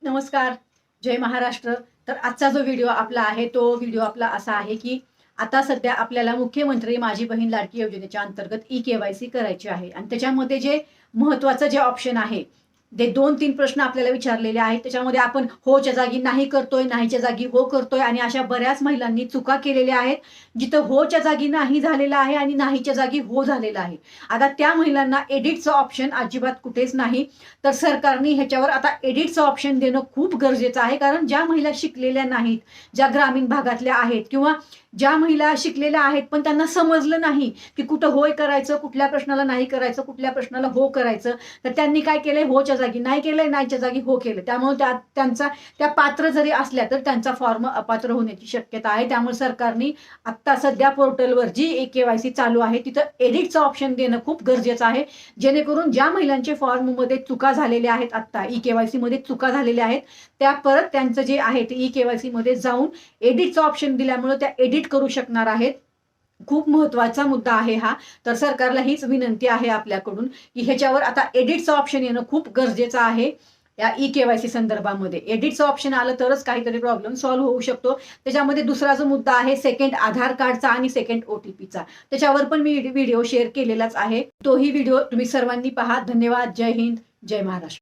नमस्कार. जय महाराष्ट्र. तर आजचा जो व्हिडिओ आपला आहे तो व्हिडिओ आपला असा आहे की आता सध्या आपल्याला मुख्यमंत्री माझी बहीण लाडकी योजनेच्या अंतर्गत ई-के-वाय-सी करायची आहे आणि त्याच्यामध्ये जे महत्त्वाचं जे ऑप्शन आहे ते 2-3 प्रश्न आपल्याला विचारलेले आहेत. त्याच्यामध्ये आपण होच्या जागी नाही करतोय, नाहीच्या जागी हो करतोय आणि अशा बऱ्याच महिलांनी चुका केलेल्या आहेत. जिथं होच्या जागी नाही झालेलं आहे आणि नाहीच्या जागी हो झालेलं आहे. आता त्या महिलांना एडिटचं ऑप्शन अजिबात कुठेच नाही. तर सरकारने ह्याच्यावर आता एडिटचं ऑप्शन देणं खूप गरजेचं आहे. कारण ज्या महिला शिकलेल्या नाहीत, ज्या ग्रामीण भागातल्या आहेत किंवा ज्या महिला शिकलेल्या आहेत पण त्यांना समजलं नाही की कुठं होय करायचं, कुठल्या प्रश्नाला नाही करायचं, कुठल्या प्रश्नाला हो करायचं, तर त्यांनी काय केलंय होच्या जागी नाही केलंय, नाहीच्या जागी हो केलं. त्यामुळे त्या पात्र जरी असल्या तर त्यांचा फॉर्म अपात्र होण्याची शक्यता आहे. त्यामुळे सरकारने आत्ता सध्या पोर्टलवर जी ई-के-वाय-सी चालू आहे तिथं एडिटचं ऑप्शन देणं खूप गरजेचं आहे. जेणेकरून ज्या महिलांचे फॉर्ममध्ये चुका झालेल्या आहेत, आत्ता ई-के-वाय-सी मध्ये चुका झालेल्या आहेत, त्या परत त्यांचं जे आहे ते ई-के-वाय-सी मध्ये जाऊन एडिटचं ऑप्शन दिल्यामुळे त्या एडिट करू शकणार आहेत. खूप महत्त्वाचा मुद्दा आहे हा. तर सरकारला हीच विनंती आहे आपल्याकडून की ह्याच्यावर आता एडिटचं ऑप्शन येणं खूप गरजेचं आहे. या ई-के-वाय-सी संदर्भामध्ये एडिटचं ऑप्शन आलं तरच काहीतरी प्रॉब्लेम सॉल्व्ह होऊ शकतो. त्याच्यामध्ये दुसरा जो मुद्दा आहे सेकंड आधार कार्डचा आणि सेकंड OTPचा, त्याच्यावर पण मी व्हिडिओ शेअर केलेलाच आहे. तोही व्हिडिओ तुम्ही सर्वांनी पहा. धन्यवाद. जय हिंद. जय महाराष्ट्र.